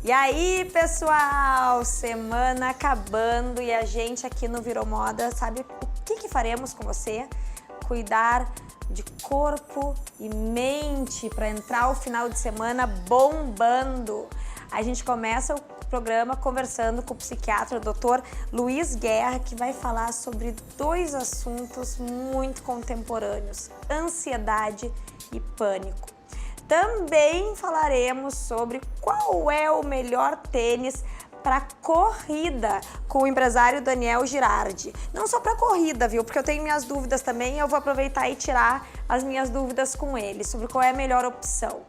E aí, pessoal, semana acabando e a gente aqui no Virou Moda sabe o que faremos com você? Cuidar de corpo e mente para entrar o final de semana bombando. A gente começa o programa conversando com o psiquiatra, o Dr. Luiz Guerra, que vai falar sobre dois assuntos muito contemporâneos: ansiedade e pânico. Também falaremos sobre qual é o melhor tênis para corrida com o empresário Daniel Girardi. Não só para corrida, viu? Porque eu tenho minhas dúvidas também e eu vou aproveitar e tirar as minhas dúvidas com ele sobre qual é a melhor opção.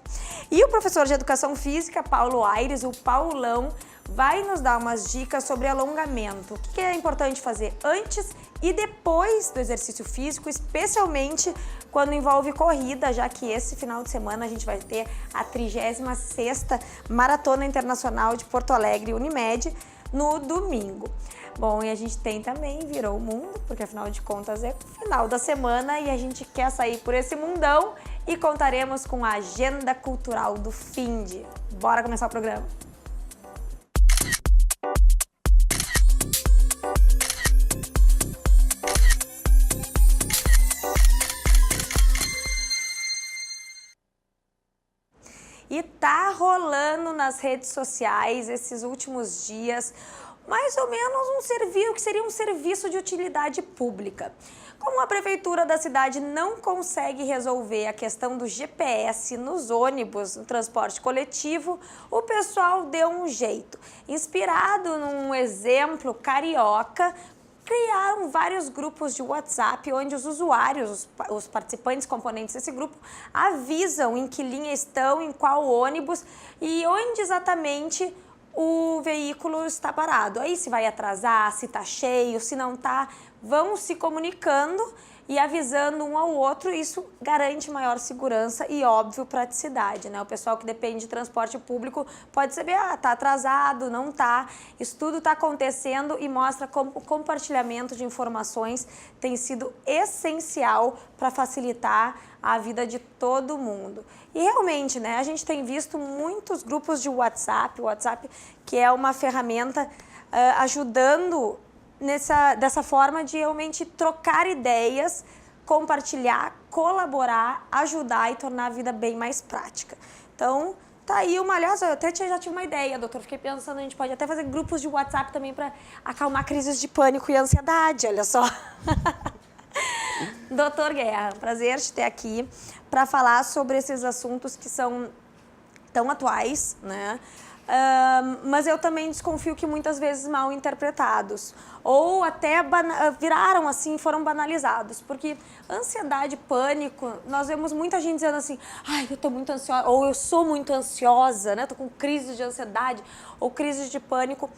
E o professor de Educação Física, Paulo Aires, o Paulão, vai nos dar umas dicas sobre alongamento. O que é importante fazer antes e depois do exercício físico, especialmente quando envolve corrida, já que esse final de semana a gente vai ter a 36ª Maratona Internacional de Porto Alegre Unimed no domingo. Bom, e a gente tem também Virou o Mundo, porque afinal de contas é o final da semana e a gente quer sair por esse mundão e contaremos com a agenda cultural do finde. Bora começar o programa? E tá rolando nas redes sociais esses últimos dias mais ou menos um serviço que seria um serviço de utilidade pública. Como a prefeitura da cidade não consegue resolver a questão do GPS nos ônibus, no transporte coletivo, o pessoal deu um jeito. Inspirado num exemplo carioca, criaram vários grupos de WhatsApp onde os usuários, os participantes, componentes desse grupo, avisam em que linha estão, em qual ônibus e onde exatamente o veículo está parado. Aí se vai atrasar, se está cheio, se não está, vão se comunicando e avisando um ao outro. Isso garante maior segurança e, óbvio, praticidade, né? O pessoal que depende de transporte público pode saber, tá atrasado, não tá. Isso tudo está acontecendo e mostra como o compartilhamento de informações tem sido essencial para facilitar a vida de todo mundo. E realmente, né, a gente tem visto muitos grupos de WhatsApp, o WhatsApp que é uma ferramenta ajudando dessa forma de realmente trocar ideias, compartilhar, colaborar, ajudar e tornar a vida bem mais prática. Então, tá aí aliás, eu até já tive uma ideia, doutor, fiquei pensando, a gente pode até fazer grupos de WhatsApp também para acalmar crises de pânico e ansiedade, olha só. Doutor Guerra, prazer te ter aqui para falar sobre esses assuntos que são tão atuais, né? Mas eu também desconfio que muitas vezes mal interpretados ou até viraram assim, foram banalizados, porque ansiedade, pânico, nós vemos muita gente dizendo assim, ai, eu tô muito ansiosa, ou eu sou muito ansiosa, né? Tô com crise de ansiedade ou crise de pânico,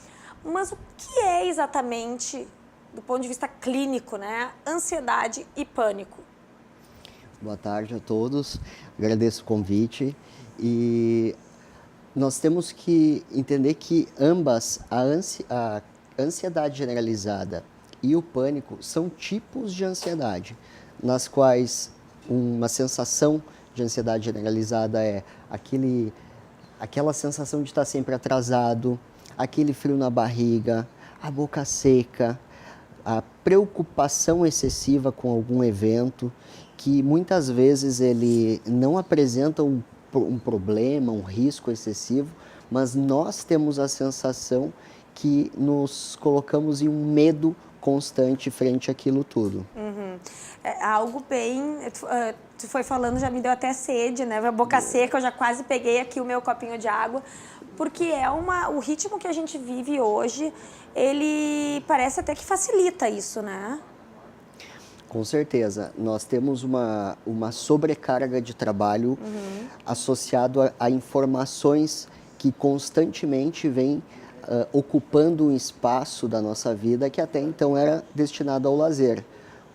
mas o que é exatamente, do ponto de vista clínico, né, ansiedade e pânico? Boa tarde a todos, agradeço o convite e nós temos que entender que ambas, a ansiedade generalizada e o pânico, são tipos de ansiedade, nas quais uma sensação de ansiedade generalizada é aquela sensação de estar sempre atrasado, aquele frio na barriga, a boca seca, a preocupação excessiva com algum evento, que muitas vezes ele não apresenta um problema, um risco excessivo, mas nós temos a sensação que nos colocamos em um medo constante frente àquilo tudo. Uhum. É algo bem... Tu foi falando, já me deu até sede, né? A boca seca, eu já quase peguei aqui o meu copinho de água, porque o ritmo que a gente vive hoje, ele parece até que facilita isso, né? Com certeza. Nós temos uma sobrecarga de trabalho associado a informações que constantemente vêm ocupando um espaço da nossa vida que até então era destinado ao lazer.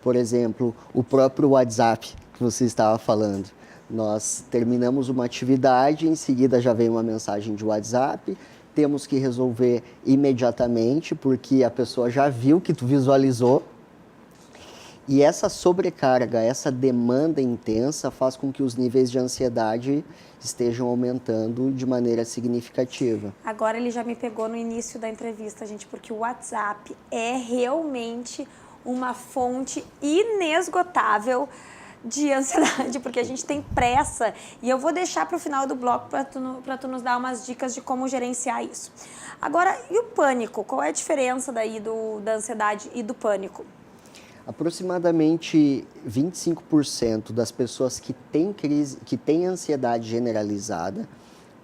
Por exemplo, o próprio WhatsApp que você estava falando. Nós terminamos uma atividade, em seguida já vem uma mensagem de WhatsApp, temos que resolver imediatamente porque a pessoa já viu que tu visualizou. E essa sobrecarga, essa demanda intensa faz com que os níveis de ansiedade estejam aumentando de maneira significativa. Agora ele já me pegou no início da entrevista, gente, porque o WhatsApp é realmente uma fonte inesgotável de ansiedade, porque a gente tem pressa. E eu vou deixar para o final do bloco para tu nos dar umas dicas de como gerenciar isso. Agora, e o pânico? Qual é a diferença daí da ansiedade e do pânico? Aproximadamente 25% das pessoas que têm ansiedade generalizada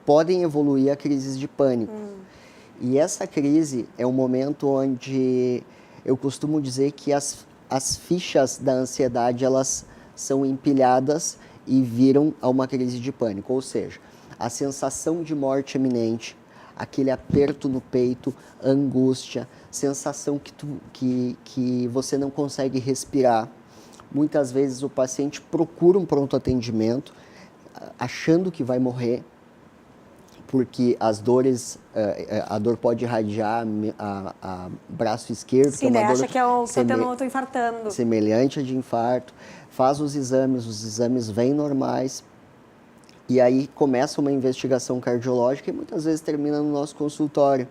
podem evoluir a crises de pânico. E essa crise é um momento onde eu costumo dizer que as fichas da ansiedade elas são empilhadas e viram a uma crise de pânico, ou seja, a sensação de morte iminente, aquele aperto no peito, angústia, sensação que você não consegue respirar. Muitas vezes o paciente procura um pronto atendimento achando que vai morrer, porque as dores, a dor pode irradiar a braço esquerdo. Sim, que é uma dor acha que eu tô infartando. Semelhante a de infarto, faz os exames vêm normais, e aí começa uma investigação cardiológica e muitas vezes termina no nosso consultório.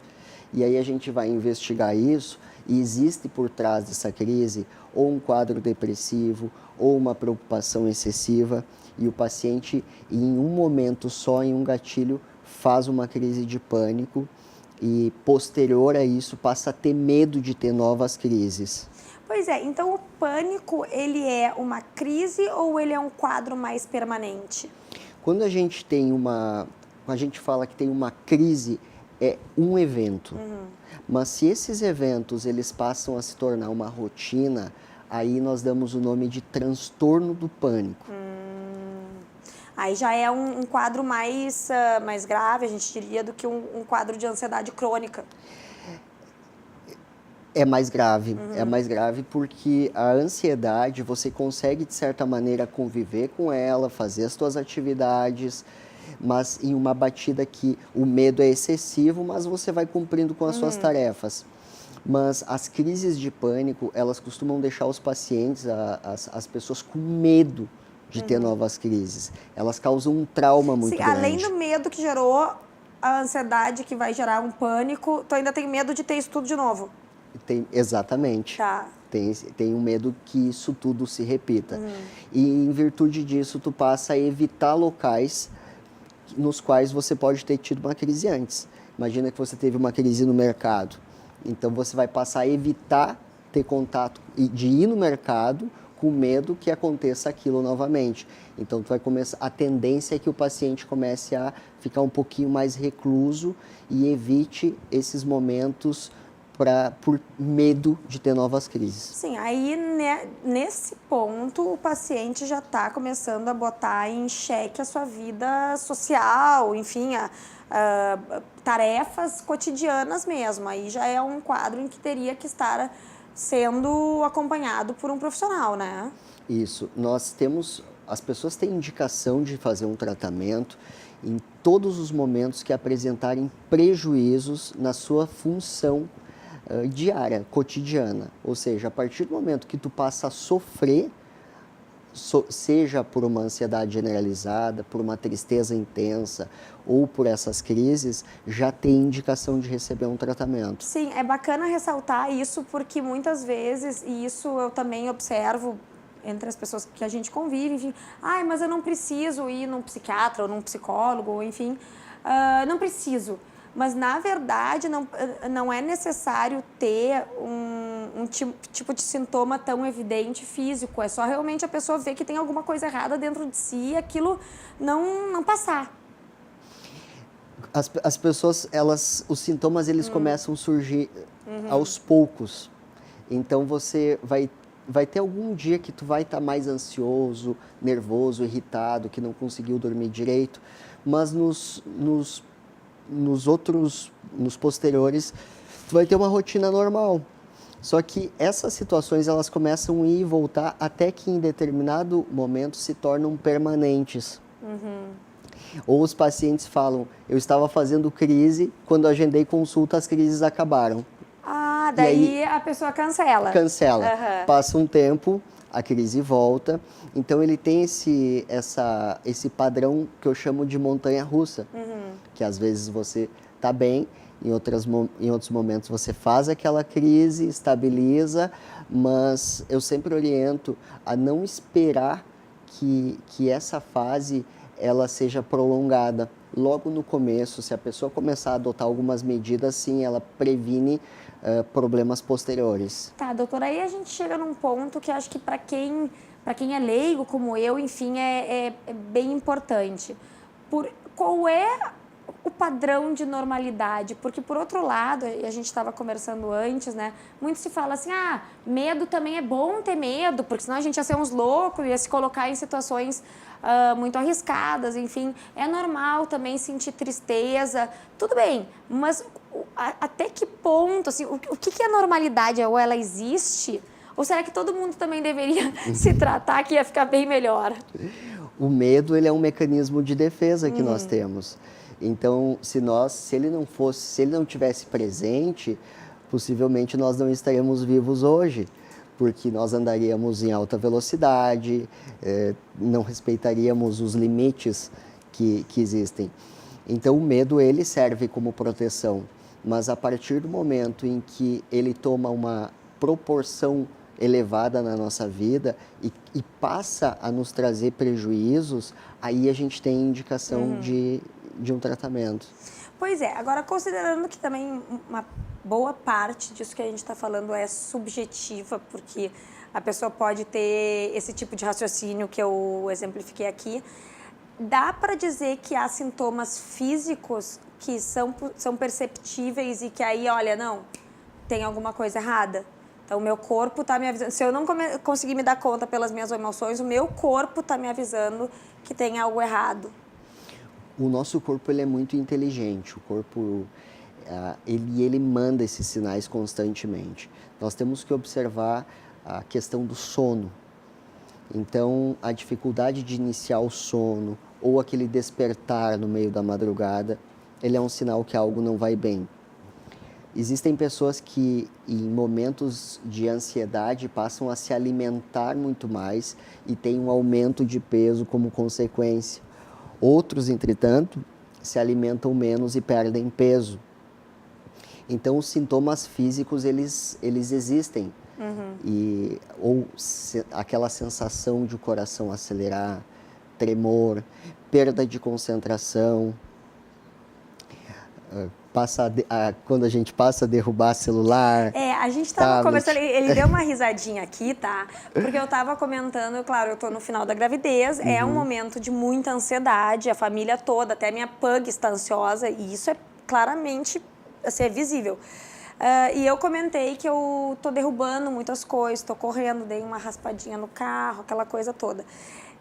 E aí a gente vai investigar isso e existe por trás dessa crise ou um quadro depressivo ou uma preocupação excessiva e o paciente em um momento só, em um gatilho, faz uma crise de pânico e posterior a isso passa a ter medo de ter novas crises. Pois é, então o pânico ele é uma crise ou ele é um quadro mais permanente? Quando a gente fala que tem uma crise, é um evento. Mas se esses eventos eles passam a se tornar uma rotina, aí nós damos o nome de transtorno do pânico. Aí já é um quadro mais grave, a gente diria, do que um quadro de ansiedade crônica. É mais grave, porque a ansiedade, você consegue, de certa maneira, conviver com ela, fazer as suas atividades, mas em uma batida que o medo é excessivo, mas você vai cumprindo com as suas tarefas. Mas as crises de pânico, elas costumam deixar os pacientes, as pessoas com medo de ter novas crises. Elas causam um trauma muito grande. Além do medo que gerou a ansiedade, que vai gerar um pânico, tu ainda tem medo de ter isso tudo de novo? Exatamente. Tá. Tem um medo que isso tudo se repita. E em virtude disso, tu passa a evitar locais nos quais você pode ter tido uma crise antes. Imagina que você teve uma crise no mercado. Então, você vai passar a evitar ter contato e de ir no mercado com medo que aconteça aquilo novamente. Então, tu vai começar, a tendência é que o paciente comece a ficar um pouquinho mais recluso e evite esses momentos por medo de ter novas crises. Sim, aí nesse ponto o paciente já está começando a botar em xeque a sua vida social, enfim, tarefas cotidianas mesmo. Aí já é um quadro em que teria que estar sendo acompanhado por um profissional, né? Isso. As pessoas têm indicação de fazer um tratamento em todos os momentos que apresentarem prejuízos na sua função diária, cotidiana. Ou seja, a partir do momento que tu passa a sofrer, seja por uma ansiedade generalizada, por uma tristeza intensa ou por essas crises, já tem indicação de receber um tratamento. Sim, é bacana ressaltar isso porque muitas vezes, e isso eu também observo entre as pessoas que a gente convive, enfim, mas eu não preciso ir num psiquiatra ou num psicólogo, ou enfim, não preciso. Mas, na verdade, não é necessário ter um tipo de sintoma tão evidente físico. É só realmente a pessoa ver que tem alguma coisa errada dentro de si e aquilo não passar. As pessoas, os sintomas, eles começam a surgir aos poucos. Então, você vai ter algum dia que tu vai estar mais ansioso, nervoso, irritado, que não conseguiu dormir direito, mas nos posteriores, tu vai ter uma rotina normal. Só que essas situações, elas começam a ir e voltar até que em determinado momento se tornam permanentes. Ou os pacientes falam, eu estava fazendo crise, quando agendei consulta, as crises acabaram. Daí a pessoa cancela. Cancela. Passa um tempo, a crise volta. Então ele tem esse padrão que eu chamo de montanha-russa, que às vezes você está bem, em outros momentos você faz aquela crise, estabiliza, mas eu sempre oriento a não esperar que essa fase ela seja prolongada. Logo no começo, se a pessoa começar a adotar algumas medidas, sim, ela previne problemas posteriores. Tá, doutora, aí a gente chega num ponto que acho que para quem é leigo, como eu, enfim, é bem importante. Qual é o padrão de normalidade? Porque, por outro lado, e a gente estava conversando antes, né? Muito se fala assim, medo também é bom ter medo, porque senão a gente ia ser uns loucos, ia se colocar em situações muito arriscadas, enfim. É normal também sentir tristeza, tudo bem, mas até que ponto, assim, o que é normalidade? Ou ela existe? Ou será que todo mundo também deveria se tratar que ia ficar bem melhor? O medo, ele é um mecanismo de defesa que nós temos. Então, se ele não tivesse presente, possivelmente nós não estaríamos vivos hoje, porque nós andaríamos em alta velocidade, não respeitaríamos os limites que existem. Então, o medo, ele serve como proteção, mas a partir do momento em que ele toma uma proporção elevada na nossa vida e passa a nos trazer prejuízos, aí a gente tem indicação de um tratamento. Pois é, agora considerando que também uma boa parte disso que a gente está falando é subjetiva, porque a pessoa pode ter esse tipo de raciocínio que eu exemplifiquei aqui, dá para dizer que há sintomas físicos que são perceptíveis e que aí, olha, não, tem alguma coisa errada? Então, o meu corpo está me avisando. Se eu não conseguir me dar conta pelas minhas emoções, o meu corpo está me avisando que tem algo errado. O nosso corpo, ele é muito inteligente. O corpo, ele manda esses sinais constantemente. Nós temos que observar a questão do sono. Então, a dificuldade de iniciar o sono ou aquele despertar no meio da madrugada, ele é um sinal que algo não vai bem. Existem pessoas que, em momentos de ansiedade, passam a se alimentar muito mais e têm um aumento de peso como consequência. Outros, entretanto, se alimentam menos e perdem peso. Então, os sintomas físicos, eles existem. Aquela sensação de o coração acelerar, tremor, perda de concentração, quando a gente passa a derrubar celular. A gente estava conversando, ele deu uma risadinha aqui, tá? Porque eu estava comentando, claro, eu estou no final da gravidez, é um momento de muita ansiedade, a família toda, até a minha pug está ansiosa, e isso é claramente, assim, é visível. E eu comentei que eu tô derrubando muitas coisas, tô correndo, dei uma raspadinha no carro, aquela coisa toda.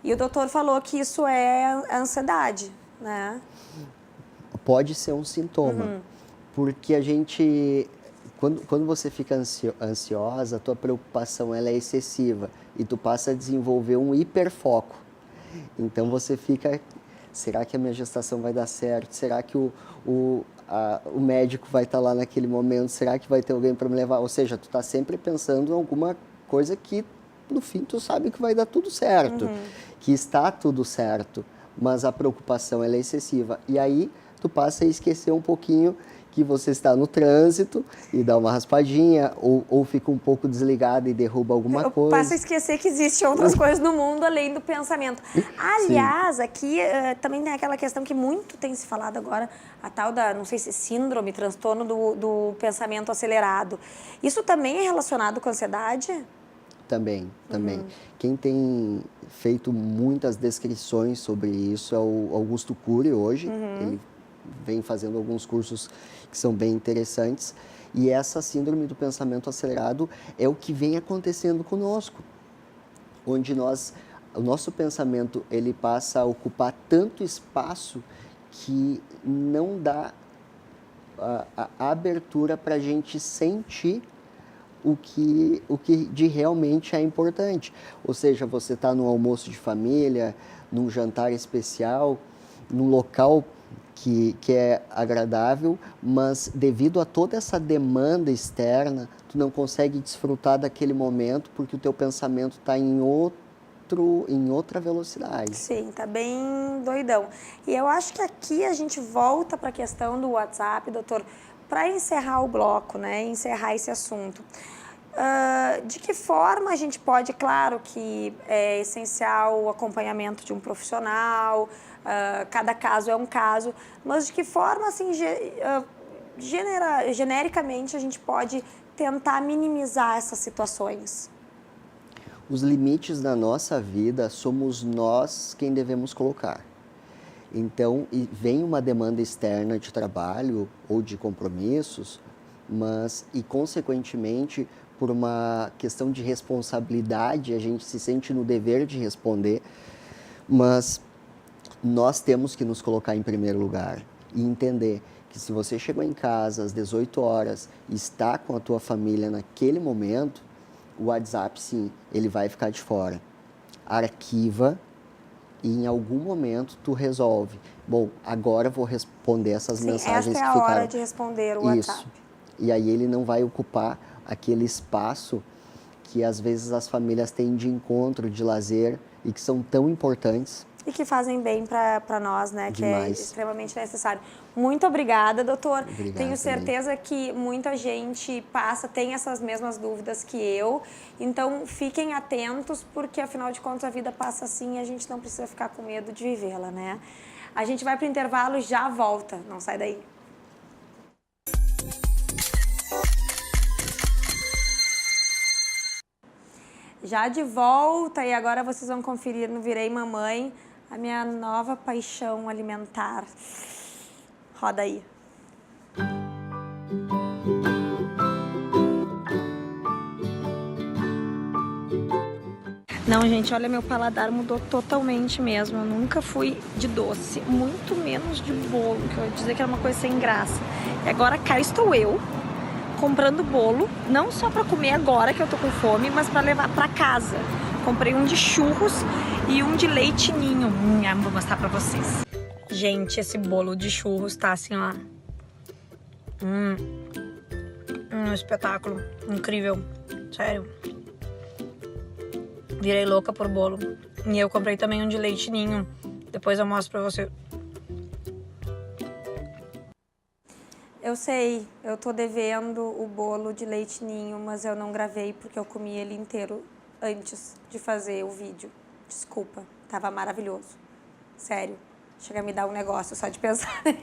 E o doutor falou que isso é a ansiedade, né? Pode ser um sintoma, porque a gente, quando você fica ansiosa, a tua preocupação ela é excessiva e tu passa a desenvolver um hiperfoco. Então você fica, será que a minha gestação vai dar certo? Será que o médico vai estar lá naquele momento? Será que vai ter alguém para me levar? Ou seja, tu está sempre pensando em alguma coisa que, no fim, tu sabe que vai dar tudo certo, que está tudo certo, mas a preocupação ela é excessiva. E aí, tu passa a esquecer um pouquinho que você está no trânsito e dá uma raspadinha ou fica um pouco desligado e derruba alguma coisa. Passa a esquecer que existem outras coisas no mundo além do pensamento. Aliás, aqui também tem aquela questão que muito tem se falado agora, a tal da, não sei se síndrome, transtorno do pensamento acelerado. Isso também é relacionado com a ansiedade? Também. Quem tem feito muitas descrições sobre isso é o Augusto Cury hoje. Ele vem fazendo alguns cursos que são bem interessantes. E essa síndrome do pensamento acelerado é o que vem acontecendo conosco. Onde o nosso pensamento ele passa a ocupar tanto espaço que não dá a abertura para a gente sentir o que de realmente é importante. Ou seja, você está num almoço de família, num jantar especial, num local que é agradável, mas devido a toda essa demanda externa, tu não consegue desfrutar daquele momento porque o teu pensamento está em outra velocidade. Sim, tá bem doidão. E eu acho que aqui a gente volta para a questão do WhatsApp, doutor, para encerrar o bloco, né? Encerrar esse assunto. De que forma a gente pode, claro que é essencial o acompanhamento de um profissional, cada caso é um caso, mas de que forma, assim, genericamente, a gente pode tentar minimizar essas situações? Os limites da nossa vida somos nós quem devemos colocar. Então, vem uma demanda externa de trabalho ou de compromissos, e consequentemente, por uma questão de responsabilidade, a gente se sente no dever de responder, mas nós temos que nos colocar em primeiro lugar e entender que se você chegou em casa às 18 horas e está com a tua família naquele momento, o WhatsApp, sim, ele vai ficar de fora. Arquiva e em algum momento tu resolve. Bom, agora eu vou responder essas mensagens essa é que ficaram. a hora de responder o WhatsApp. E aí ele não vai ocupar aquele espaço que às vezes as famílias têm de encontro, de lazer e que são tão importantes. E que fazem bem para nós, né? Demais. Que é extremamente necessário. Muito obrigada, doutor. Obrigado, Tenho certeza que muita gente tem essas mesmas dúvidas que eu. Então, fiquem atentos, porque afinal de contas a vida passa assim e a gente não precisa ficar com medo de vivê-la, né? A gente vai para o intervalo e já volta. Não sai daí. Já de volta, e agora vocês vão conferir no Virei Mamãe, a minha nova paixão alimentar. Roda aí. Não, gente, olha, meu paladar mudou totalmente mesmo. Eu nunca fui de doce, muito menos de bolo, que eu ia dizer que era uma coisa sem graça. E agora cá estou eu, comprando bolo, não só para comer agora que eu tô com fome, mas para levar para casa. Comprei um de churros e um de leite ninho. Vou mostrar para vocês. Gente, esse bolo de churros tá assim, ó. Um espetáculo. Incrível. Sério. Virei louca por bolo. E eu comprei também um de leite ninho. Depois eu mostro pra você. Eu sei, eu tô devendo o bolo de leite ninho, mas eu não gravei porque eu comi ele inteiro antes de fazer o vídeo. Desculpa, tava maravilhoso. Sério, chega a me dar um negócio só de pensar nele.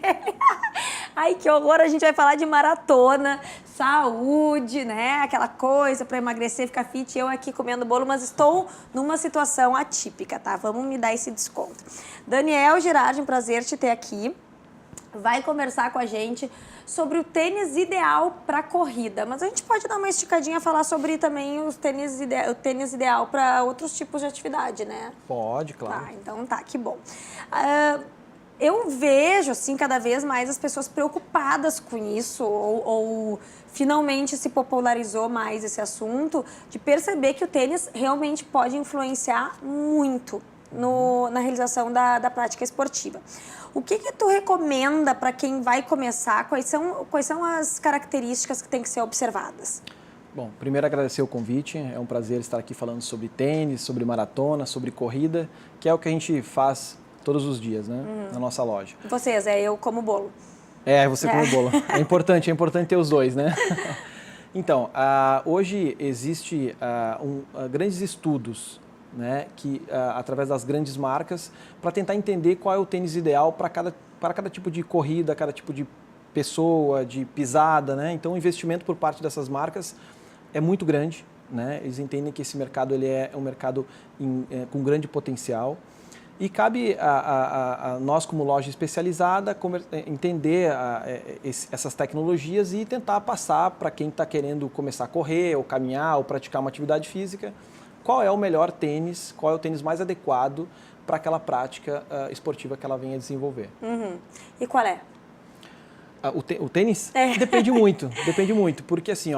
Ai, que horror, a gente vai falar de maratona, saúde, né? Aquela coisa pra emagrecer, ficar fit. Eu aqui comendo bolo, mas estou numa situação atípica, tá? Vamos me dar esse desconto. Daniel Girardi, um prazer te ter aqui. Vai conversar com a gente sobre o tênis ideal para corrida. Mas a gente pode dar uma esticadinha e falar sobre também o tênis ideal para outros tipos de atividade, né? Pode, claro. Tá, então tá, que bom. Eu vejo, assim, cada vez mais as pessoas preocupadas com isso, ou finalmente se popularizou mais esse assunto, de perceber que o tênis realmente pode influenciar muito na realização da prática esportiva. O que tu recomenda para quem vai começar? Quais são as características que têm que ser observadas? Bom, primeiro agradecer o convite. É um prazer estar aqui falando sobre tênis, sobre maratona, sobre corrida, que é o que a gente faz todos os dias, né, na nossa loja. Vocês, eu como bolo. Você come bolo. É importante ter os dois, né? Então, hoje existe grandes estudos, né, que através das grandes marcas, para tentar entender qual é o tênis ideal para cada tipo de corrida, cada tipo de pessoa, de pisada, né? Então, o investimento por parte dessas marcas é muito grande, né? Eles entendem que esse mercado ele é um mercado com grande potencial e cabe a nós, como loja especializada, entender essas tecnologias e tentar passar para quem está querendo começar a correr, ou caminhar, ou praticar uma atividade física, qual é o melhor tênis, qual é o tênis mais adequado para aquela prática esportiva que ela venha a desenvolver. E qual é? O tênis? Depende muito, porque assim,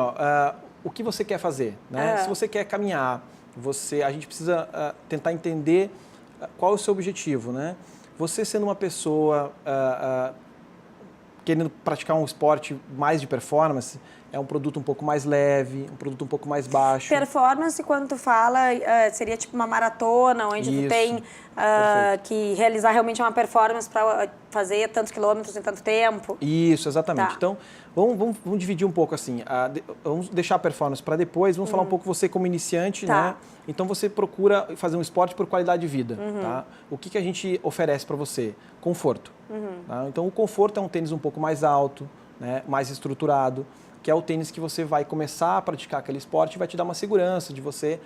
o que você quer fazer, né? Se você quer caminhar, a gente precisa tentar entender qual é o seu objetivo, né? Você sendo uma pessoa querendo praticar um esporte mais de performance, é um produto um pouco mais leve, um produto um pouco mais baixo. Performance, quando tu fala, seria tipo uma maratona, onde tu tem que realizar realmente uma performance para fazer tantos quilômetros em tanto tempo? Isso, exatamente. Tá. Então, vamos dividir um pouco assim. Vamos deixar a performance para depois, vamos falar um pouco você como iniciante, Tá. né? Então, você procura fazer um esporte por qualidade de vida, tá? O que a gente oferece para você? Conforto. Tá? Então, o conforto é um tênis um pouco mais alto, né? Mais estruturado, que é o tênis que você vai começar a praticar aquele esporte e vai te dar uma segurança de você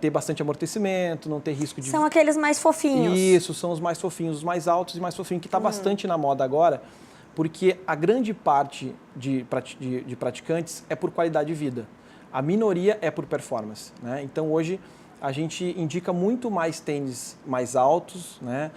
ter bastante amortecimento, não ter risco de... São aqueles mais fofinhos. Isso, são os mais fofinhos, os mais altos e mais fofinhos, que está bastante na moda agora, porque a grande parte de praticantes é por qualidade de vida. A minoria é por performance, né? Então, hoje, a gente indica muito mais tênis mais altos, né?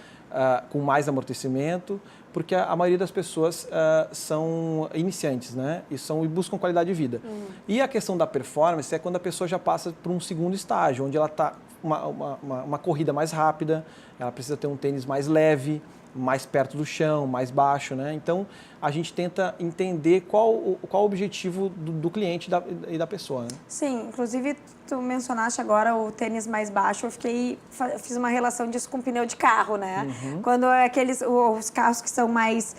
Com mais amortecimento, porque a maioria das pessoas são iniciantes, né? E buscam qualidade de vida. E a questão da performance é quando a pessoa já passa por um segundo estágio, onde ela está uma corrida mais rápida, ela precisa ter um tênis mais leve, mais perto do chão, mais baixo, né? Então, a gente tenta entender qual o objetivo do cliente e da pessoa, né? Sim, inclusive tu mencionaste agora o tênis mais baixo, eu fiz uma relação disso com pneu de carro, né? Quando é os carros que são mais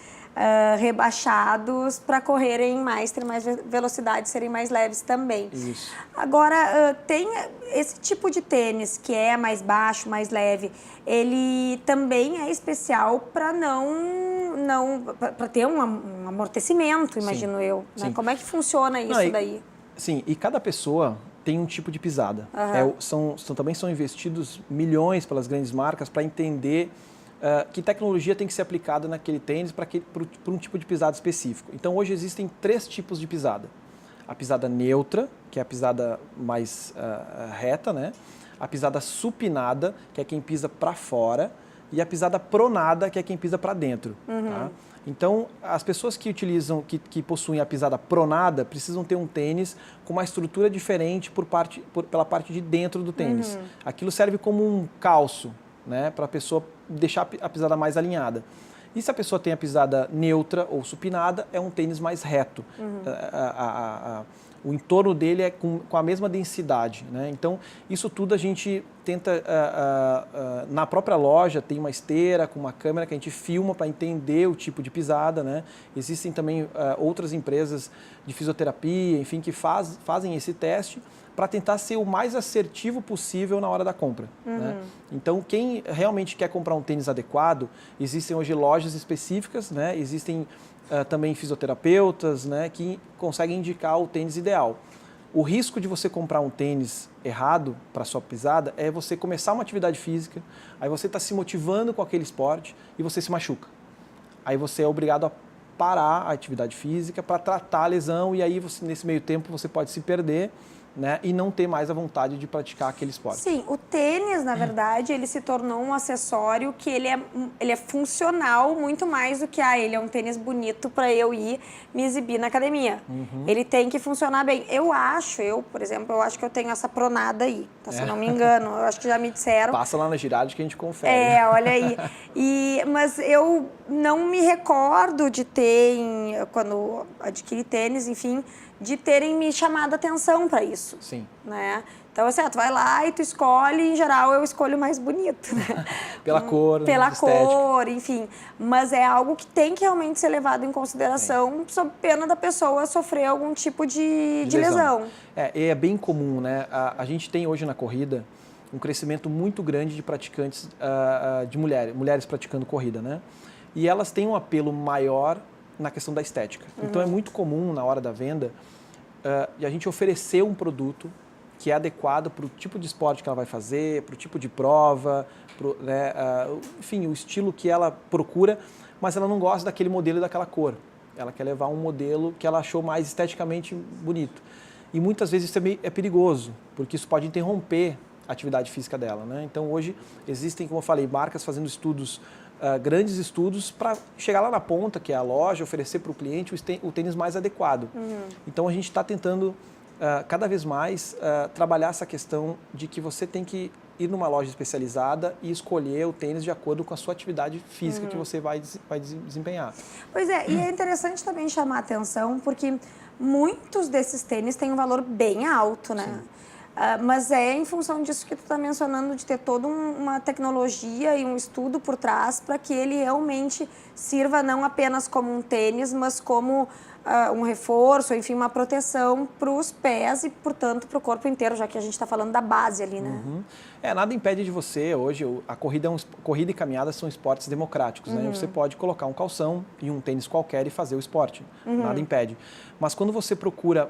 rebaixados para correrem mais, ter mais velocidade, serem mais leves também. Isso. Agora, tem esse tipo de tênis que é mais baixo, mais leve, ele também é especial para para ter um amortecimento, imagino eu. Né? Sim. Como é que funciona isso daí? Sim, e cada pessoa tem um tipo de pisada. Também são investidos milhões pelas grandes marcas para entender que tecnologia tem que ser aplicada naquele tênis para um tipo de pisada específico. Então, hoje existem 3 tipos de pisada. A pisada neutra, que é a pisada mais reta, né? A pisada supinada, que é quem pisa para fora, e a pisada pronada, que é quem pisa para dentro. Tá? Então, as pessoas que utilizam, que possuem a pisada pronada, precisam ter um tênis com uma estrutura diferente pela parte de dentro do tênis. Aquilo serve como um calço, né, para a pessoa deixar a pisada mais alinhada. E se a pessoa tem a pisada neutra ou supinada, é um tênis mais reto. O entorno dele é com a mesma densidade, né? Então, isso tudo a gente tenta, na própria loja, tem uma esteira com uma câmera que a gente filma para entender o tipo de pisada, né? Existem também outras empresas de fisioterapia, enfim, que fazem esse teste para tentar ser o mais assertivo possível na hora da compra. Né? Então, quem realmente quer comprar um tênis adequado, existem hoje lojas específicas, né? Existem também fisioterapeutas, né, que conseguem indicar o tênis ideal. O risco de você comprar um tênis errado para sua pisada é você começar uma atividade física, aí você está se motivando com aquele esporte e você se machuca. Aí você é obrigado a parar a atividade física para tratar a lesão e aí nesse meio tempo você pode se perder, né, e não ter mais a vontade de praticar aquele esporte. Sim, o tênis, na verdade, ele se tornou um acessório que ele é funcional muito mais do que ele é um tênis bonito para eu ir me exibir na academia. Ele tem que funcionar bem. Por exemplo, eu acho que eu tenho essa pronada aí, tá? Se eu não me engano, eu acho que já me disseram. Passa lá na Girardi que a gente confere. Olha aí. Mas eu não me recordo de ter, quando adquiri tênis, enfim, de terem me chamado a atenção para isso. Sim. Né? Então, assim, tu vai lá e tu escolhe, em geral, eu escolho o mais bonito, né? Pela cor, Pela estética. cor, enfim. Mas é algo que tem que realmente ser levado em consideração, sob pena da pessoa sofrer algum tipo de lesão. É bem comum, né? A gente tem hoje na corrida um crescimento muito grande de praticantes, de mulheres praticando corrida, né? E elas têm um apelo maior na questão da estética. Então, é muito comum, na hora da venda, a gente oferecer um produto que é adequado para o tipo de esporte que ela vai fazer, para o tipo de prova, né, enfim, o estilo que ela procura, mas ela não gosta daquele modelo e daquela cor. Ela quer levar um modelo que ela achou mais esteticamente bonito. E muitas vezes isso é perigoso, porque isso pode interromper a atividade física dela, né? Então, hoje existem, como eu falei, marcas fazendo estudos, grandes estudos para chegar lá na ponta, que é a loja, oferecer para o cliente o tênis mais adequado. Então, a gente está tentando cada vez mais trabalhar essa questão de que você tem que ir numa loja especializada e escolher o tênis de acordo com a sua atividade física que você vai desempenhar. Pois é, e é interessante também chamar a atenção, porque muitos desses tênis têm um valor bem alto, né? Mas é em função disso que tu está mencionando, de ter toda uma tecnologia e um estudo por trás para que ele realmente sirva não apenas como um tênis, mas como um reforço, enfim, uma proteção para os pés e, portanto, para o corpo inteiro, já que a gente está falando da base ali, né? Nada impede de você, hoje, a corrida e caminhada são esportes democráticos, né? Você pode colocar um calção e um tênis qualquer e fazer o esporte, nada impede. Mas quando você procura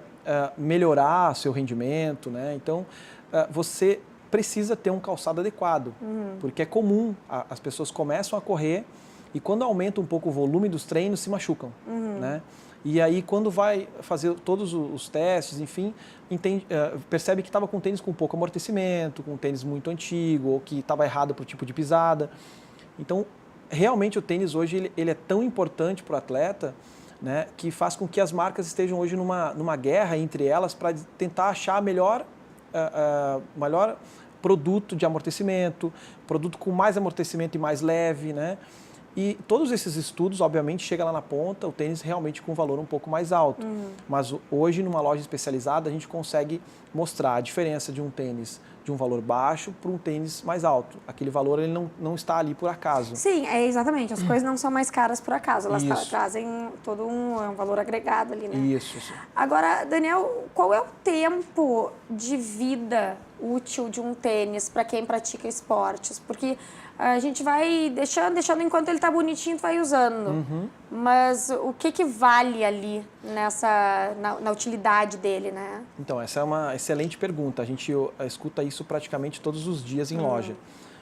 melhorar seu rendimento, né? Então, você precisa ter um calçado adequado, porque é comum, as pessoas começam a correr e quando aumenta um pouco o volume dos treinos, se machucam, né? E aí, quando vai fazer todos os testes, enfim, percebe que estava com tênis com pouco amortecimento, com tênis muito antigo, ou que estava errado para o tipo de pisada. Então, realmente, o tênis hoje ele é tão importante para o atleta, né, que faz com que as marcas estejam hoje numa guerra entre elas para tentar achar melhor produto de amortecimento, produto com mais amortecimento e mais leve, né? E todos esses estudos, obviamente, chegam lá na ponta, o tênis realmente com um valor um pouco mais alto. Mas hoje, numa loja especializada, a gente consegue mostrar a diferença de um tênis de um valor baixo para um tênis mais alto. Aquele valor ele não está ali por acaso. Sim, exatamente. As coisas não são mais caras por acaso. Elas trazem todo um valor agregado ali, né? Isso. Agora, Daniel, qual é o tempo de vida útil de um tênis para quem pratica esportes? Porque a gente vai deixando enquanto ele está bonitinho, tu vai usando. Mas o que vale ali na utilidade dele, né? Então, essa é uma excelente pergunta. A gente escuta isso praticamente todos os dias em loja.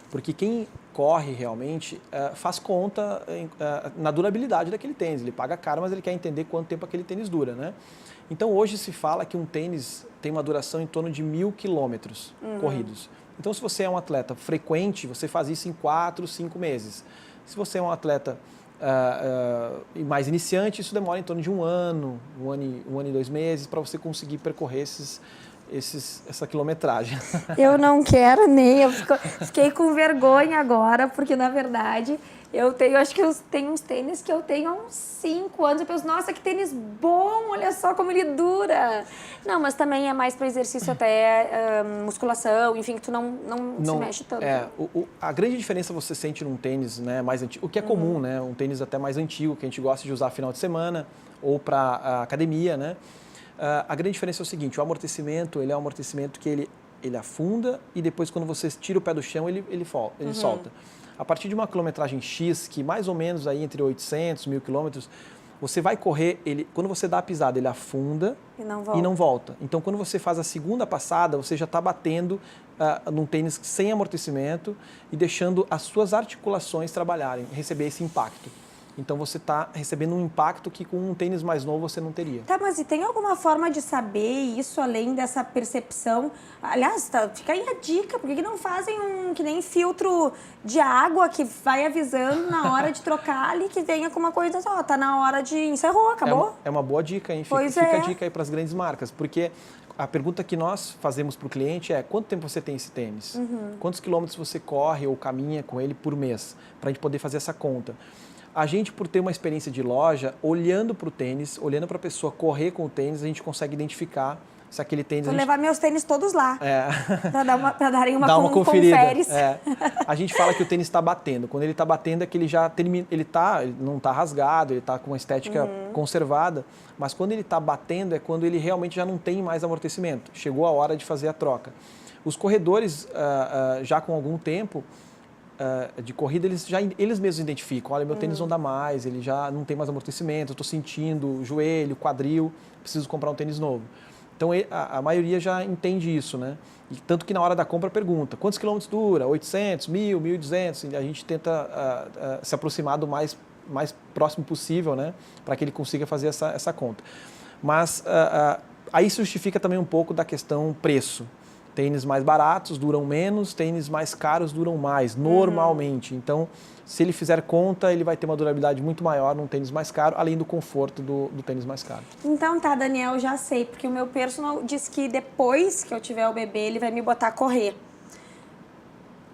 Porque quem corre realmente faz conta na durabilidade daquele tênis. Ele paga caro, mas ele quer entender quanto tempo aquele tênis dura, né? Então, hoje se fala que um tênis tem uma duração em torno de 1.000 quilômetros corridos. Então, se você é um atleta frequente, você faz isso em 4, 5 meses. Se você é um atleta mais iniciante, isso demora em torno de um ano e 2 meses para você conseguir percorrer essa quilometragem. Eu não quero nem, eu fiquei com vergonha agora, porque na verdade acho que eu tenho uns tênis que eu tenho há uns 5 anos. Eu penso, nossa, que tênis bom, olha só como ele dura. Não, mas também é mais para exercício até musculação, enfim, que tu não se mexe tanto. A grande diferença você sente num tênis, né, mais antigo, o que é comum, né, um tênis até mais antigo, que a gente gosta de usar final de semana ou para academia, né. A grande diferença é o seguinte, o amortecimento, ele é um amortecimento que ele afunda e depois quando você tira o pé do chão, ele solta. A partir de uma quilometragem X, que mais ou menos aí entre 800, 1.000 quilômetros, você vai correr, quando você dá a pisada, ele afunda e não volta. Então, quando você faz a segunda passada, você já está batendo num tênis sem amortecimento e deixando as suas articulações trabalharem, receber esse impacto. Então, você está recebendo um impacto que com um tênis mais novo você não teria. Tá, mas e tem alguma forma de saber isso além dessa percepção? Aliás, fica aí a dica, por que não fazem que nem filtro de água que vai avisando na hora de trocar ali, que venha com uma coisa assim, tá na hora de encerrou, acabou? É uma boa dica, hein? Fica a dica aí para as grandes marcas, porque a pergunta que nós fazemos para o cliente é quanto tempo você tem esse tênis? Quantos quilômetros você corre ou caminha com ele por mês? Para a gente poder fazer essa conta. A gente, por ter uma experiência de loja, olhando para o tênis, olhando para a pessoa correr com o tênis, a gente consegue identificar se aquele tênis... Vou levar meus tênis todos lá, para darem uma conferida. Conferes. A gente fala que o tênis está batendo. Quando ele está batendo é que ele já termina, ele não está rasgado, ele está com uma estética conservada, mas quando ele está batendo é quando ele realmente já não tem mais amortecimento. Chegou a hora de fazer a troca. Os corredores, já com algum tempo de corrida, eles mesmos identificam, olha, meu tênis não dá mais, ele já não tem mais amortecimento, eu estou sentindo o joelho, quadril, preciso comprar um tênis novo. Então, a maioria já entende isso, né? E tanto que na hora da compra pergunta, quantos quilômetros dura? 800, 1.000, 1.200? A gente tenta se aproximar do mais próximo possível, né? Para que ele consiga fazer essa conta. Mas aí justifica também um pouco da questão preço. Tênis mais baratos duram menos, tênis mais caros duram mais, normalmente. Então, se ele fizer conta, ele vai ter uma durabilidade muito maior num tênis mais caro, além do conforto do tênis mais caro. Então tá, Daniel, já sei, porque o meu personal disse que depois que eu tiver o bebê, ele vai me botar a correr.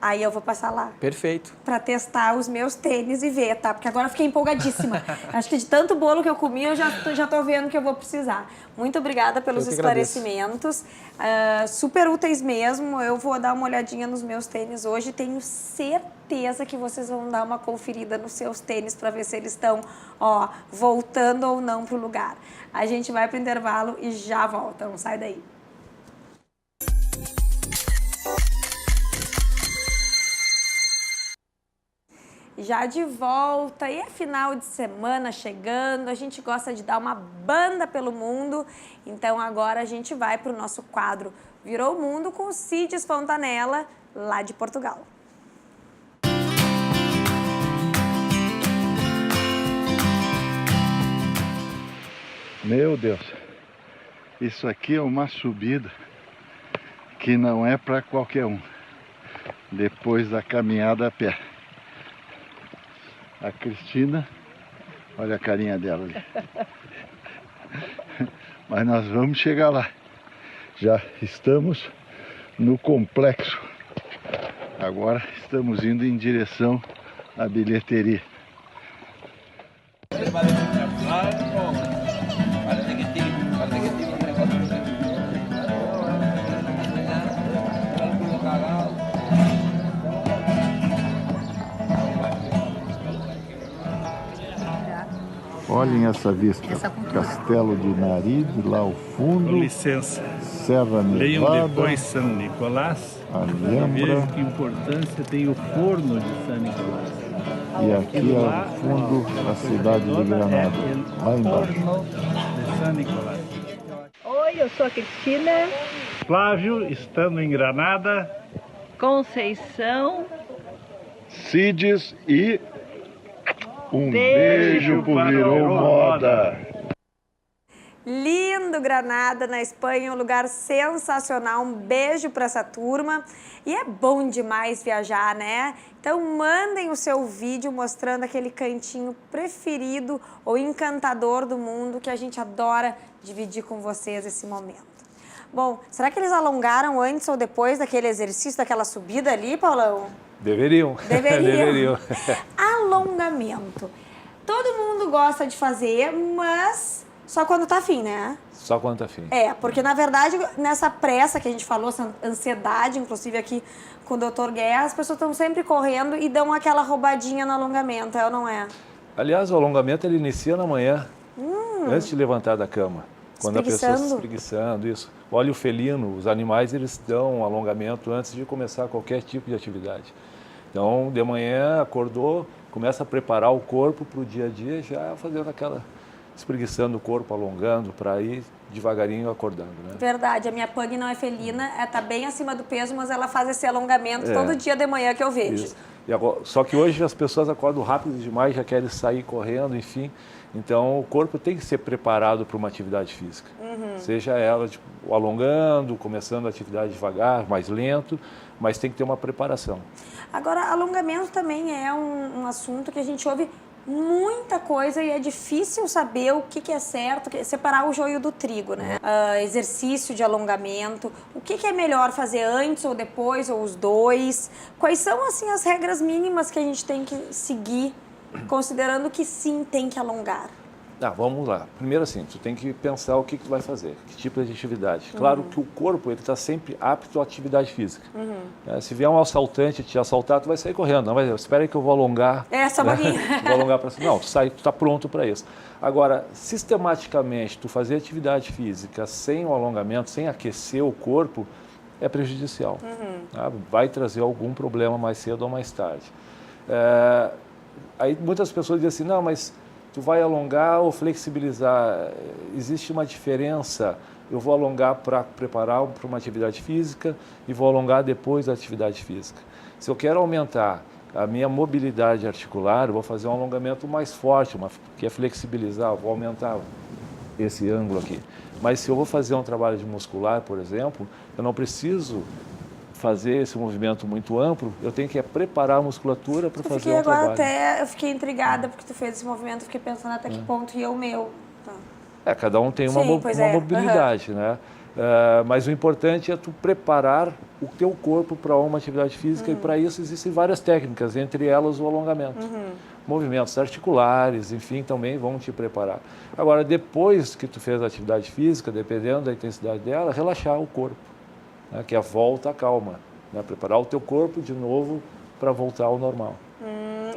Aí eu vou passar lá. Perfeito. Pra testar os meus tênis e ver, tá? Porque agora eu fiquei empolgadíssima. Acho que de tanto bolo que eu comi, eu já tô vendo que eu vou precisar. Muito obrigada pelos esclarecimentos. Super úteis mesmo. Eu vou dar uma olhadinha nos meus tênis hoje. Tenho certeza que vocês vão dar uma conferida nos seus tênis para ver se eles estão, ó, voltando ou não pro lugar. A gente vai pro intervalo e já volta. Não sai daí. Já de volta, e é final de semana chegando, a gente gosta de dar uma banda pelo mundo, então agora a gente vai para o nosso quadro Virou o Mundo com o Cides Fontanella, lá de Portugal. Meu Deus, isso aqui é uma subida que não é para qualquer um, depois da caminhada a pé. A Cristina, olha a carinha dela ali. Mas nós vamos chegar lá. Já estamos no complexo. Agora estamos indo em direção à bilheteria. Olhem essa vista, Castelo de Nariz, lá ao fundo. Com licença. Serra Leiam Nevada. depois São Nicolás. Alhambra. Veja que importância tem o forno de São Nicolás. E aqui ao fundo a cidade de Granada, lá embaixo. Forno de São Nicolás. Oi, eu sou a Cristina Flávio, estando em Granada. Conceição. Cides e um beijo pro Virou Moda. Lindo Granada, na Espanha, um lugar sensacional. Um beijo para essa turma. E é bom demais viajar, né? Então mandem o seu vídeo mostrando aquele cantinho preferido ou encantador do mundo que a gente adora dividir com vocês esse momento. Bom, será que eles alongaram antes ou depois daquele exercício, daquela subida ali, Paulão? Deveriam. Deveriam. Alongamento. Todo mundo gosta de fazer, mas só quando tá afim, né? Só quando tá afim. É, porque na verdade, nessa pressa que a gente falou, essa ansiedade, inclusive aqui com o Dr. Guerra, as pessoas estão sempre correndo e dão aquela roubadinha no alongamento, é ou não é? Aliás, o alongamento ele inicia na manhã, antes de levantar da cama. Quando a pessoa está espreguiçando, isso. O óleo felino, os animais, eles dão um alongamento antes de começar qualquer tipo de atividade. Então, de manhã, acordou, começa a preparar o corpo para o dia a dia, já fazendo aquela espreguiçando o corpo, alongando, para ir devagarinho acordando, né? Verdade, a minha pug não é felina, tá bem acima do peso, mas ela faz esse alongamento todo dia de manhã que eu vejo. Isso. E agora, só que hoje as pessoas acordam rápido demais, já querem sair correndo, enfim. Então o corpo tem que ser preparado para uma atividade física. Seja ela tipo, alongando, começando a atividade devagar, mais lento, mas tem que ter uma preparação. Agora, alongamento também é um assunto que a gente ouve muita coisa e é difícil saber o que é certo, separar o joio do trigo, né? Exercício de alongamento, o que é melhor fazer antes ou depois, ou os dois? Quais são, assim, as regras mínimas que a gente tem que seguir, considerando que sim, tem que alongar? Vamos lá. Primeiro assim, tu tem que pensar o que tu vai fazer, que tipo de atividade. Claro que o corpo ele está sempre apto à atividade física. Se vier um assaltante te assaltar, tu vai sair correndo. Não, mas espera aí que eu vou alongar. Só um pouquinho. Vou alongar para cima. Não, tu está pronto para isso. Agora, sistematicamente, tu fazer atividade física sem o alongamento, sem aquecer o corpo, é prejudicial. Vai trazer algum problema mais cedo ou mais tarde. Aí muitas pessoas dizem assim, não, mas tu vai alongar ou flexibilizar? Existe uma diferença. Eu vou alongar para preparar para uma atividade física e vou alongar depois da atividade física. Se eu quero aumentar a minha mobilidade articular, eu vou fazer um alongamento mais forte, que é flexibilizar, eu vou aumentar esse ângulo aqui. Mas se eu vou fazer um trabalho de muscular, por exemplo, eu não preciso fazer esse movimento muito amplo, eu tenho que preparar a musculatura para fazer o trabalho. Eu fiquei intrigada porque tu fez esse movimento, fiquei pensando até que ponto ia o meu. Cada um tem uma mobilidade, né? Mas o importante é tu preparar o teu corpo para uma atividade física e para isso existem várias técnicas, entre elas o alongamento. Movimentos articulares, enfim, também vão te preparar. Agora, depois que tu fez a atividade física, dependendo da intensidade dela, relaxar o corpo, né, que é a volta à calma, né, preparar o teu corpo de novo para voltar ao normal.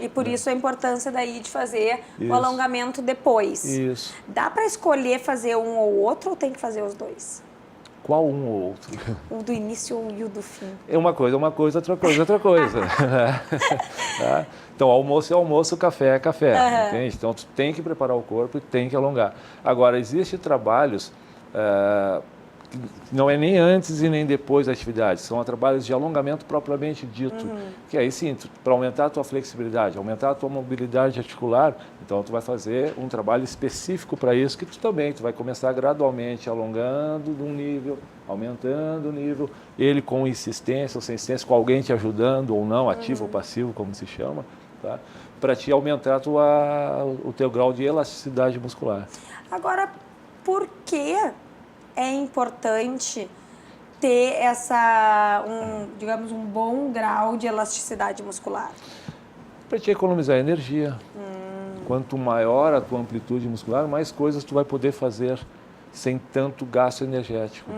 E por isso a importância daí de fazer o Isso. alongamento depois. Isso. Dá para escolher fazer um ou outro ou tem que fazer os dois? Qual um ou outro? O do início e o do fim. É uma coisa, outra coisa, outra coisa. Tá? Então, almoço é almoço, café é café, entende? Então, tu tem que preparar o corpo e tem que alongar. Agora, existem trabalhos que não é nem antes e nem depois da atividade, são trabalhos de alongamento propriamente dito, que aí sim, para aumentar a tua flexibilidade, aumentar a tua mobilidade articular, então tu vai fazer um trabalho específico para isso, que tu vai começar gradualmente alongando de um nível, aumentando o nível, ele com insistência ou sem insistência, com alguém te ajudando ou não, ativo ou passivo, como se chama, tá? Para te aumentar o teu grau de elasticidade muscular. Agora, por que é importante ter digamos, um bom grau de elasticidade muscular? Para te economizar energia. Quanto maior a tua amplitude muscular, mais coisas tu vai poder fazer sem tanto gasto energético.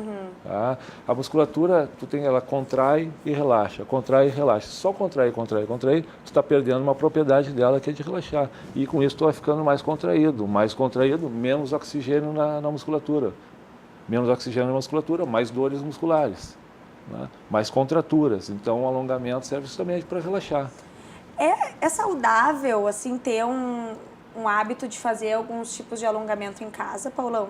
Tá? A musculatura, ela contrai e relaxa, contrai e relaxa. Só contrair, tu está perdendo uma propriedade dela que é de relaxar. E com isso tu vai ficando mais contraído, menos oxigênio na musculatura. Menos oxigênio na musculatura, mais dores musculares, né? Mais contraturas. Então, o alongamento serve justamente para relaxar. É saudável, assim, ter um hábito de fazer alguns tipos de alongamento em casa, Paulão?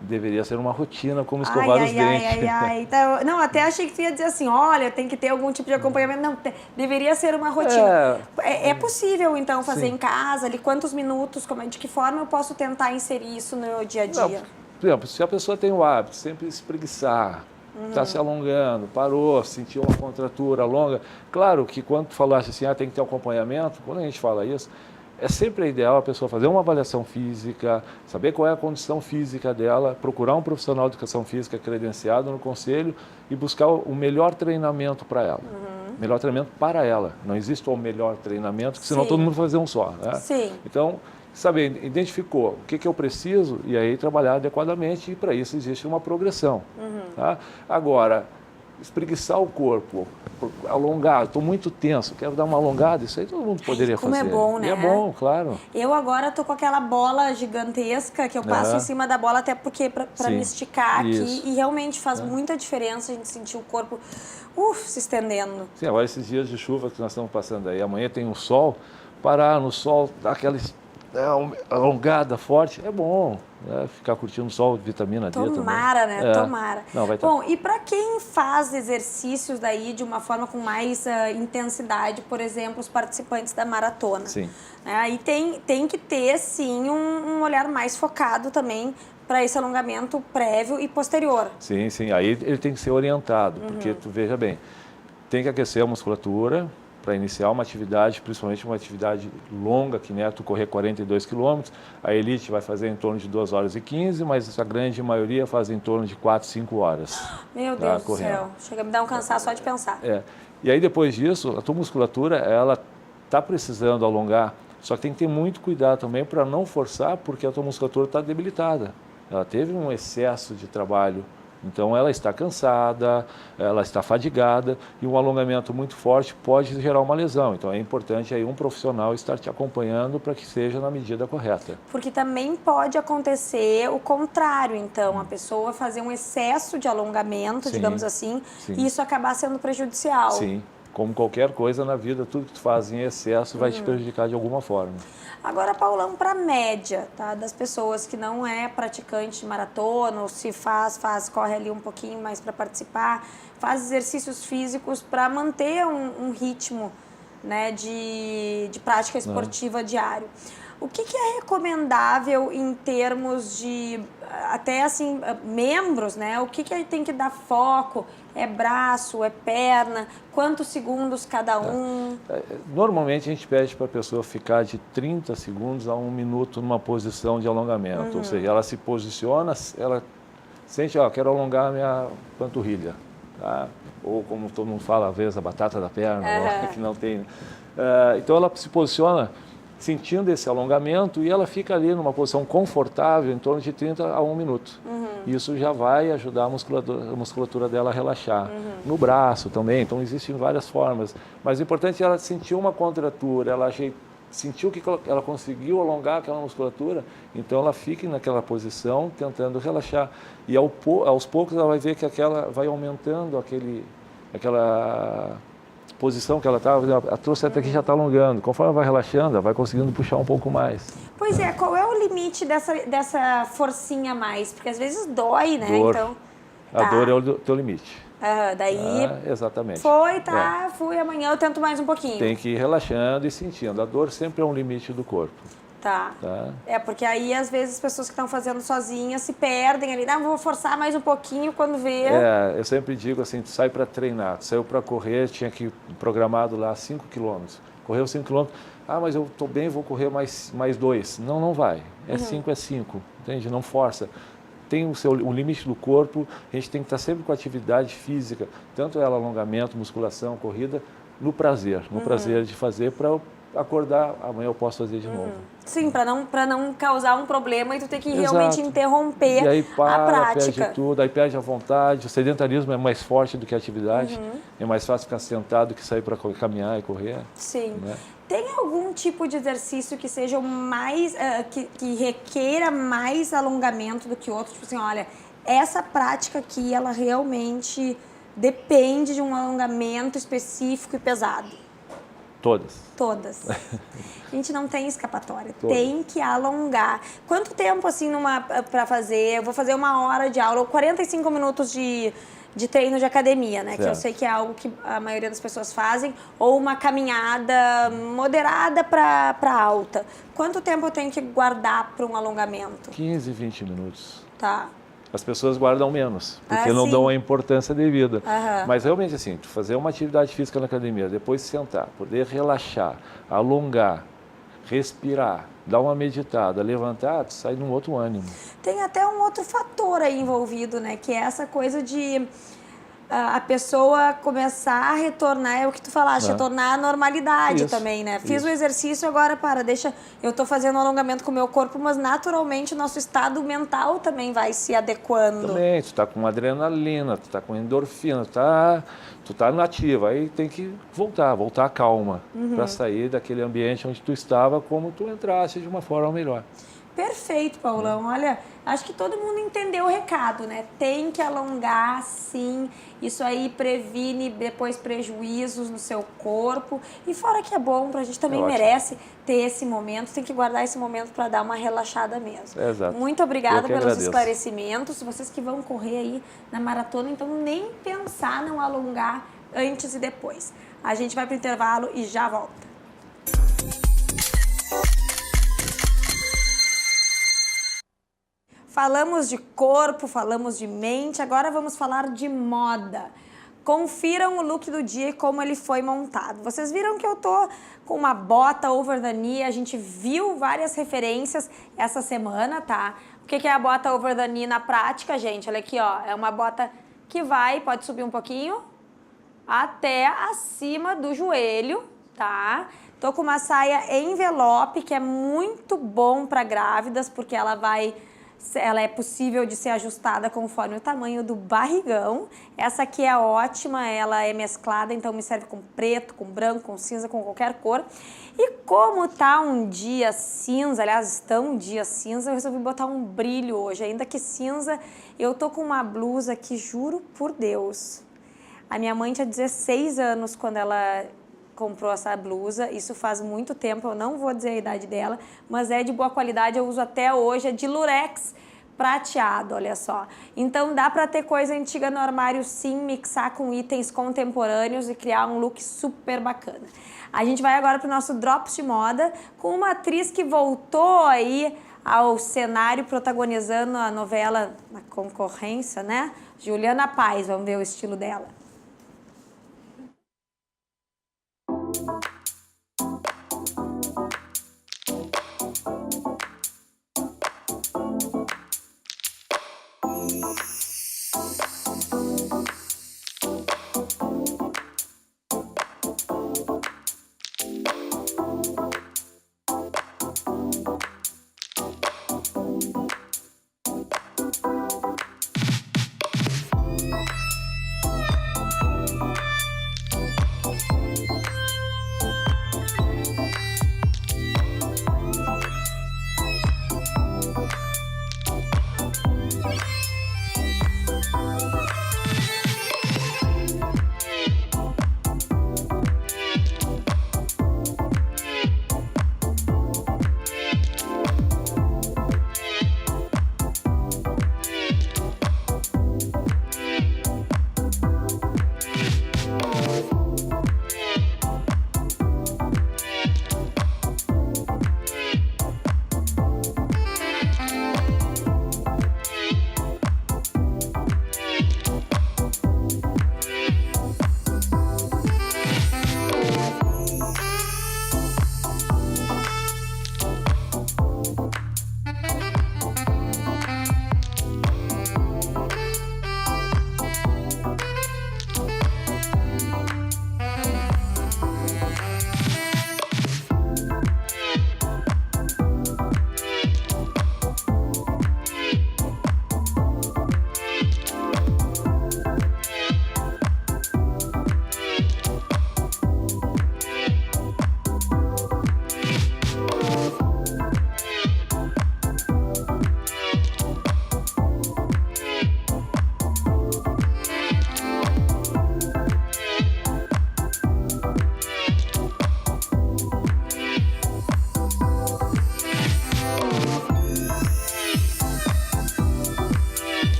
Deveria ser uma rotina, como escovar os dentes. Então, não, até achei que tu ia dizer assim, olha, tem que ter algum tipo de acompanhamento. Não, deveria ser uma rotina. É possível, então, fazer em casa? Ali, quantos minutos? De que forma eu posso tentar inserir isso no meu dia a dia? Não, por exemplo, se a pessoa tem o hábito de sempre espreguiçar, está se alongando, parou, sentiu uma contratura longa, claro que quando tu falaste assim, tem que ter acompanhamento, quando a gente fala isso, é sempre ideal a pessoa fazer uma avaliação física, saber qual é a condição física dela, procurar um profissional de educação física credenciado no conselho e buscar o melhor treinamento para ela. Melhor treinamento para ela. Não existe o melhor treinamento, porque senão todo mundo vai fazer um só. Né? Sim. Então, identificou o que eu preciso e aí trabalhar adequadamente, e para isso existe uma progressão. Tá? Agora, espreguiçar o corpo, alongar, estou muito tenso, quero dar uma alongada, isso aí todo mundo poderia fazer. Como é bom, né? E é bom, claro. Eu agora estou com aquela bola gigantesca que eu passo em cima da bola, até porque para me esticar aqui, e realmente faz muita diferença a gente sentir o corpo se estendendo. Sim, agora esses dias de chuva que nós estamos passando aí, amanhã tem um sol, parar no sol, dar aquela alongada forte, é bom, né? Ficar curtindo o sol, vitamina D também. Tomara, né? Tomara. Não, vai Bom, e para quem faz exercícios daí de uma forma com mais intensidade, por exemplo, os participantes da maratona. Sim. Aí tem que ter, sim, um olhar mais focado também para esse alongamento prévio e posterior. Sim, sim. Aí ele tem que ser orientado, porque tu veja bem, tem que aquecer a musculatura para iniciar uma atividade, principalmente uma atividade longa, que tu correr 42 quilômetros. A elite vai fazer em torno de 2 horas e 15, mas a grande maioria faz em torno de 4, 5 horas. Meu Deus do céu, chega a me dar um cansaço só de pensar. E aí depois disso, a tua musculatura, ela está precisando alongar, só que tem que ter muito cuidado também para não forçar, porque a tua musculatura está debilitada. Ela teve um excesso de trabalho, então ela está cansada, ela está fadigada, e um alongamento muito forte pode gerar uma lesão. Então é importante aí um profissional estar te acompanhando para que seja na medida correta. Porque também pode acontecer o contrário, então, a pessoa fazer um excesso de alongamento, digamos assim, e isso acabar sendo prejudicial. Sim, como qualquer coisa na vida, tudo que tu faz em excesso vai te prejudicar de alguma forma. Agora, Paulão, para a média, tá, das pessoas que não é praticante de maratona, ou se corre ali um pouquinho mais para participar, faz exercícios físicos para manter um ritmo, né, de prática esportiva diário. O que é recomendável em termos de, até assim, membros, né? O que tem que dar foco? É braço, é perna? Quantos segundos cada um? Normalmente a gente pede para a pessoa ficar de 30 segundos a 1 minuto numa posição de alongamento. Ou seja, ela se posiciona, ela Sente, ó, quero alongar a minha panturrilha, tá? Ou como todo mundo fala, às vezes, a batata da perna, que não tem. Então ela se posiciona sentindo esse alongamento e ela fica ali numa posição confortável em torno de 30 a 1 minuto. Isso já vai ajudar a musculatura dela a relaxar. No braço também, então existem várias formas. Mas o importante é ela sentir uma contratura, ela sentiu que ela conseguiu alongar aquela musculatura, então ela fica naquela posição tentando relaxar. E aos poucos ela vai ver que aquela vai aumentando aquela posição que ela estava, a trouxa até aqui já está alongando. Conforme ela vai relaxando, ela vai conseguindo puxar um pouco mais. Pois é, qual é o limite dessa forcinha a mais? Porque às vezes dói, né? Dor. Então, A dor é o teu limite. Daí exatamente. foi, fui, amanhã eu tento mais um pouquinho. Tem que ir relaxando e sentindo. A dor sempre é um limite do corpo. Tá. Porque aí às vezes as pessoas que estão fazendo sozinhas se perdem ali. Não, vou forçar mais um pouquinho quando vê. Eu sempre digo assim, tu sai para treinar, tu saiu para correr, tinha que programado lá 5 quilômetros. Correu 5 quilômetros, mas eu estou bem, vou correr mais 2. Não vai. 5 é 5, entende? Não força. Tem o limite do corpo, a gente tem que estar sempre com atividade física, tanto ela alongamento, musculação, corrida, no prazer de fazer para acordar, amanhã eu posso fazer de novo. Sim, para não causar um problema e tu ter que realmente interromper e aí a prática. Perde tudo, aí perde a vontade, o sedentarismo é mais forte do que a atividade, é mais fácil ficar sentado que sair para caminhar e correr. Sim. Né? Tem algum tipo de exercício que seja mais, que requeira mais alongamento do que outro? Tipo assim, olha, essa prática aqui, ela realmente depende de um alongamento específico e pesado. Todas. A gente não tem escapatória. Todas. Tem que alongar. Quanto tempo, assim, para fazer? Eu vou fazer 1 hora de aula ou 45 minutos de treino de academia, né? Certo. Que eu sei que é algo que a maioria das pessoas fazem. Ou uma caminhada moderada para alta. Quanto tempo eu tenho que guardar para um alongamento? 15, 20 minutos. Tá. As pessoas guardam menos, porque não dão a importância devida. Mas realmente assim, tu fazer uma atividade física na academia, depois sentar, poder relaxar, alongar, respirar, dar uma meditada, levantar, tu sai num outro ânimo. Tem até um outro fator aí envolvido, né? Que é essa coisa de a pessoa começar a retornar, é o que tu falaste, retornar à normalidade também, né? Fiz o exercício, agora eu tô fazendo um alongamento com o meu corpo, mas naturalmente o nosso estado mental também vai se adequando. Também, tu tá com adrenalina, tu tá com endorfina, tu tá nativa, aí tem que voltar à calma, para sair daquele ambiente onde tu estava, como tu entrasse de uma forma melhor. Perfeito, Paulão. Olha, acho que todo mundo entendeu o recado, né? Tem que alongar, sim. Isso aí previne depois prejuízos no seu corpo. E fora que é bom, a gente também merece ter esse momento. Tem que guardar esse momento para dar uma relaxada mesmo. Exato. Muito obrigada pelos agradeço. esclarecimentos. Vocês que vão correr aí na maratona, então nem pensar não alongar antes e depois. A gente vai para o intervalo e já volta. Falamos de corpo, falamos de mente, agora vamos falar de moda. Confiram o look do dia e como ele foi montado. Vocês viram que eu tô com uma bota over the knee, a gente viu várias referências essa semana, tá? O que é a bota over the knee na prática, gente? Olha aqui, ó, é uma bota que pode subir um pouquinho, até acima do joelho, tá? Tô com uma saia envelope, que é muito bom para grávidas, porque ela é possível de ser ajustada conforme o tamanho do barrigão. Essa aqui é ótima, ela é mesclada, então me serve com preto, com branco, com cinza, com qualquer cor. E como tá um dia cinza, aliás, está um dia cinza, eu resolvi botar um brilho hoje. Ainda que cinza, eu tô com uma blusa que, juro por Deus, a minha mãe tinha 16 anos quando ela comprou essa blusa, isso faz muito tempo, eu não vou dizer a idade dela, mas é de boa qualidade, eu uso até hoje, é de lurex prateado, olha só. Então dá pra ter coisa antiga no armário sim, mixar com itens contemporâneos e criar um look super bacana. A gente vai agora pro nosso Drops de Moda com uma atriz que voltou aí ao cenário protagonizando a novela na concorrência, né? Juliana Paz, vamos ver o estilo dela.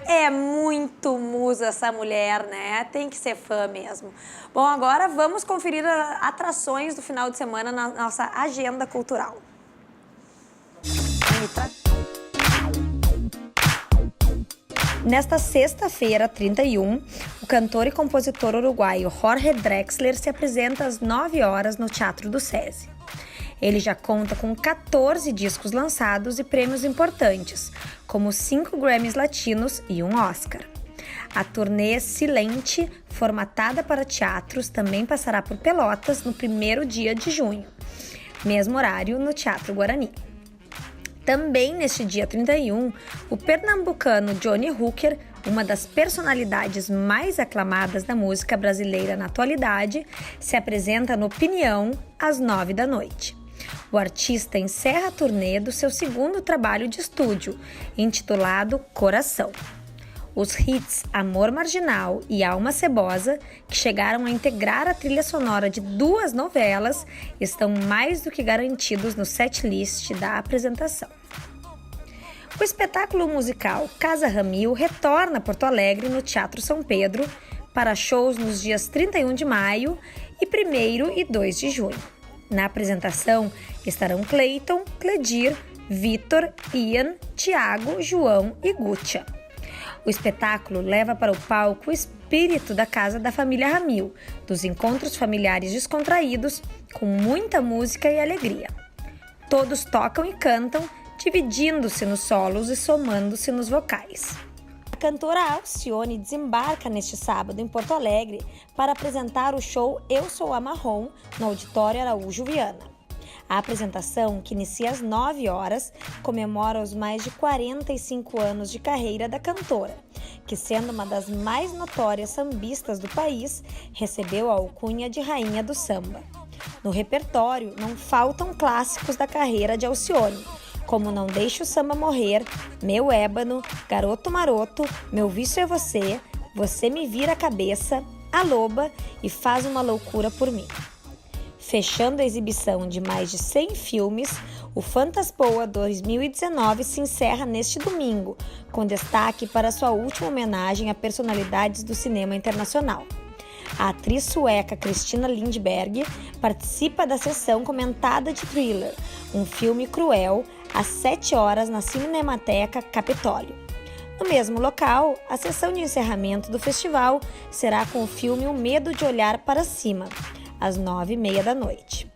É muito musa essa mulher, né? Tem que ser fã mesmo. Bom, agora vamos conferir as atrações do final de semana na nossa agenda cultural. Nesta sexta-feira, 31, o cantor e compositor uruguaio Jorge Drexler se apresenta às 9 horas no Teatro do SESI. Ele já conta com 14 discos lançados e prêmios importantes, como 5 Grammys latinos e um Oscar. A turnê Silente, formatada para teatros, também passará por Pelotas no primeiro dia de junho, mesmo horário no Teatro Guarani. Também neste dia 31, o pernambucano Johnny Hooker, uma das personalidades mais aclamadas da música brasileira na atualidade, se apresenta no Opinião às 9 da noite. O artista encerra a turnê do seu segundo trabalho de estúdio, intitulado Coração. Os hits Amor Marginal e Alma Cebosa, que chegaram a integrar a trilha sonora de 2 novelas, estão mais do que garantidos no setlist da apresentação. O espetáculo musical Casa Ramil retorna a Porto Alegre no Teatro São Pedro para shows nos dias 31 de maio e 1º e 2 de junho. Na apresentação estarão Cleiton, Cledir, Vitor, Ian, Tiago, João e Gútia. O espetáculo leva para o palco o espírito da casa da família Ramil, dos encontros familiares descontraídos, com muita música e alegria. Todos tocam e cantam, dividindo-se nos solos e somando-se nos vocais. A cantora Alcione desembarca neste sábado em Porto Alegre para apresentar o show Eu Sou a Marrom no Auditório Araújo Viana. A apresentação, que inicia às 9 horas, comemora os mais de 45 anos de carreira da cantora, que, sendo uma das mais notórias sambistas do país, recebeu a alcunha de Rainha do Samba. No repertório não faltam clássicos da carreira de Alcione, como Não Deixe o Samba Morrer, Meu Ébano, Garoto Maroto, Meu Vício é Você, Você Me Vira a Cabeça, A Loba e Faz uma Loucura por Mim. Fechando a exibição de mais de 100 filmes, o Fantaspoa 2019 se encerra neste domingo, com destaque para sua última homenagem a personalidades do cinema internacional. A atriz sueca Christina Lindberg participa da sessão comentada de Thriller, um filme cruel, às 7 horas na Cinemateca Capitólio. No mesmo local, a sessão de encerramento do festival será com o filme O Medo de Olhar para Cima, às 9h30 da noite.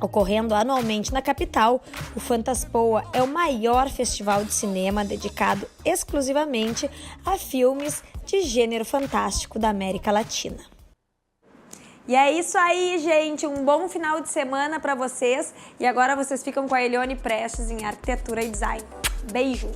Ocorrendo anualmente na capital, o Fantaspoa é o maior festival de cinema dedicado exclusivamente a filmes de gênero fantástico da América Latina. E é isso aí, gente. Um bom final de semana para vocês. E agora vocês ficam com a Elione Prestes em Arquitetura e Design. Beijo!